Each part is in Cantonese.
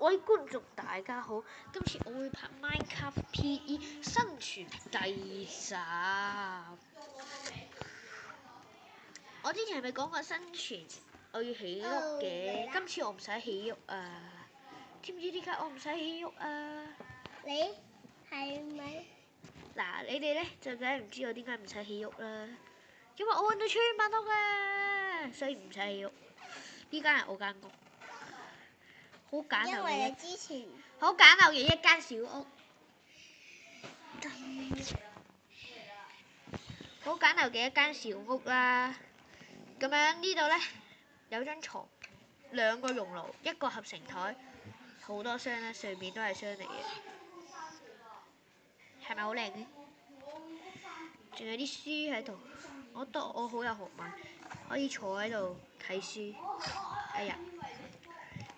位觀眾大家好，今次我會拍 Minecraft PE 生存第10。我之前係咪講過生存我要起屋嘅？今次我唔使起屋啊！知唔知點解我唔使起屋啊？你係咪？嗱，你哋咧就梗係唔知我點解唔使起屋啦，因為我揾到村民屋啊，所以唔使起屋。呢間係我間屋。好簡陋嘅一間小屋，好簡陋嘅一間小屋啦。咁樣呢度咧有張床，2個熔爐，1個合成台，好多箱啦，上面都係箱嚟嘅，係咪好靚嘅？仲有啲書喺度，我覺得我好有學問，可以坐喺度睇書。哎呀，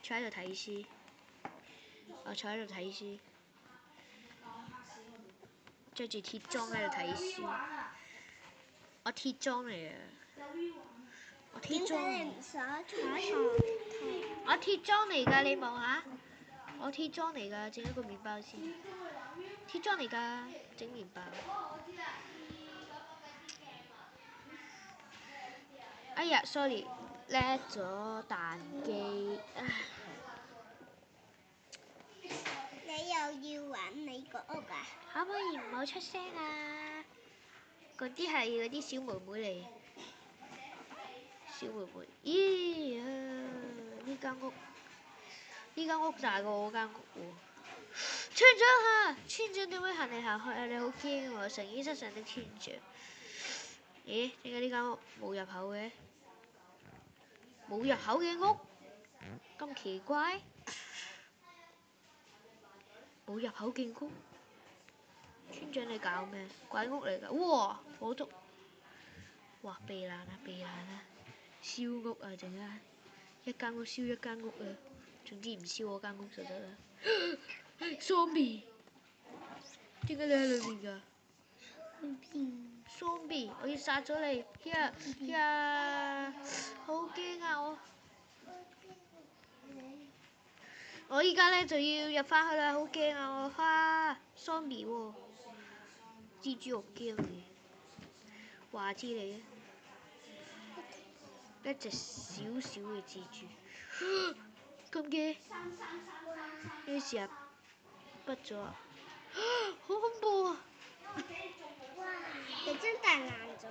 坐喺度睇書。我坐喺度睇書，着住鐵裝喺度睇書。我鐵裝嚟嘅，我鐵裝嚟。我鐵裝嚟㗎，你望下。我鐵裝嚟㗎，整一個麵包先。鐵裝嚟㗎，整麵包。哎呀 ，sorry， 叻咗彈機。你又要玩你個屋啊？可唔可以唔好出聲啊？嗰啲係嗰啲小妹妹嚟，小妹妹。咦啊！呢間屋大過我間屋喎。村長啊！村長點解行嚟行去啊？你好驚喎！神醫室上的村長。咦？點解呢間屋冇入口嘅？冇入口嘅屋，咁奇怪。冇入口嘅屋。村長你搞咩？鬼屋嚟㗎！哇，火燭！哇，避難啊避難啊！燒屋啊，陣間一間屋燒一間屋啊！總之唔燒我間屋就得啦。Zombie， 點解你喺裏面㗎？Zombie， 我要殺咗你！呀，好驚啊我！我依家咧就要入翻去啦，好驚啊我！哇 ，Zombie 喎！蜘蛛好驚你，話知你啊！一隻小小嘅蜘蛛，咁驚？咩事啊？畢咗啊！好恐怖啊！你真大爛咗！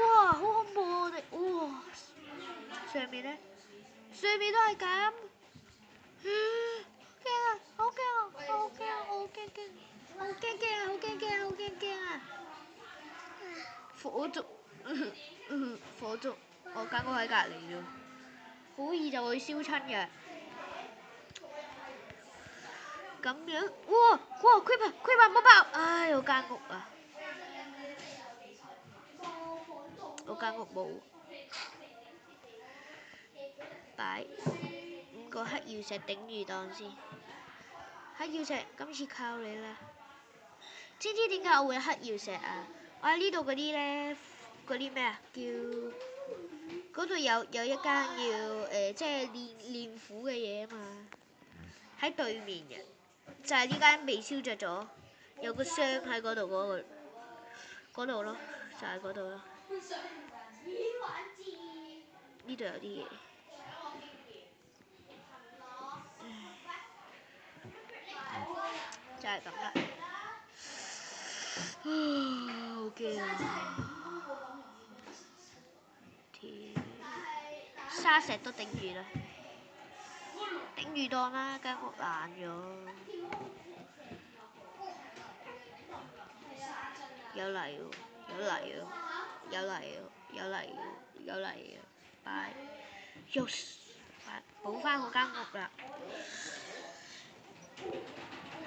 哇，好恐怖啊！我哋哇，上面咧，上面都係咁，驚啊！好驚啊！好驚啊！好驚驚！好驚驚啊！好驚驚啊！好驚驚啊！火燭，火燭，我間屋喺隔離啫，好易就會燒親嘅。咁樣，哇 creeper 唔好爆！唉，我間屋啊，我間屋冇，擺5個黑曜石頂住檔先。黑曜石今次靠你啦！知唔知點解我會有黑曜石啊？我喺呢度嗰啲咧，嗰啲咩啊？叫嗰度有一間叫即係練虎嘅嘢啊嘛，喺對面嘅，就係呢間未燒着咗，有個箱喺嗰度嗰度咯，就係嗰度咯。呢度有啲嘢。就係咁啦。好驚啊！沙石都頂住啦，頂住檔啦，間屋爛咗。有嚟喎，有嚟喎，有嚟喎，有嚟喎，有嚟喎，拜，補翻我間屋啦！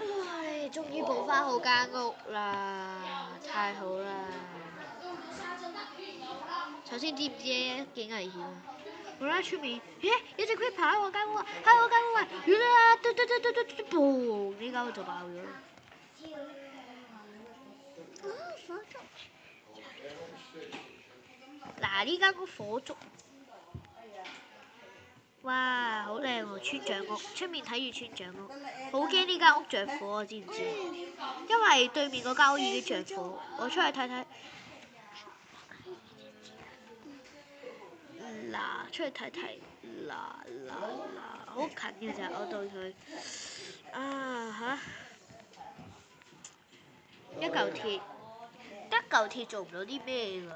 唉，終於補翻好間屋啦，太好啦！首先知唔知幾危險啊？我喺出面，有隻 creeper 喺我間屋啊！喺我間屋啊！boom！呢間屋就爆咗。火燭！嗱，呢間屋火燭，哇，好靚喎！村長屋，出面睇住村長屋，好驚呢間屋着火啊！知唔知？因為對面嗰間屋已經着火，我出去睇睇。嗱，出去睇睇，嗱，好近嘅咋，我對佢。啊嚇！一嚿鐵做唔到啲咩㗎？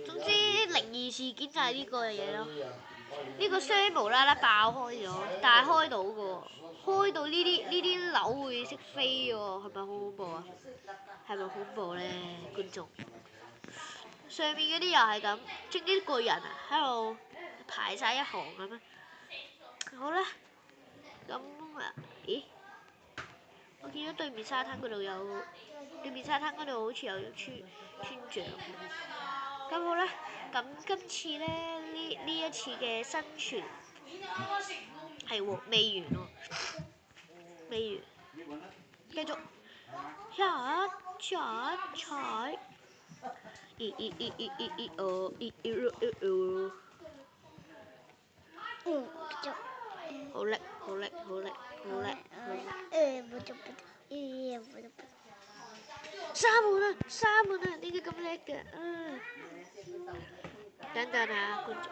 總之靈異事件就係呢個嘢咯。呢個箱無啦啦爆開咗，但係開到嘅喎，開到呢啲樓會識飛喎，係咪好恐怖啊？係咪恐怖咧，觀眾？上面嗰啲又係咁，即啲個人啊喺度排晒一行咁樣。好啦，咁啊，咦？我見到對面沙灘嗰度有，對面沙灘嗰度好似有村長。咁好啦，咁今次咧呢一次嘅生存係喎未完喎，未完，繼續踩，好叻！三門啊！點解咁叻嘅？等等啊，觀眾。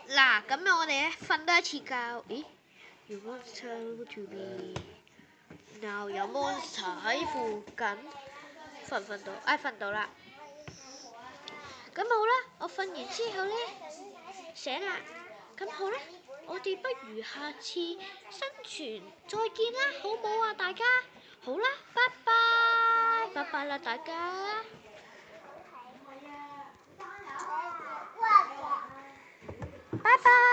嗱，咁我哋咧瞓多一次覺，咦？You monster to me，然後有 monster 喺附近，瞓唔瞓到？瞓到啦。咁好啦，我瞓完之後咧醒啦，咁好啦，我哋不如下次生存再見啦，好唔好啊？大家好啦，拜拜啦，大家。拜拜。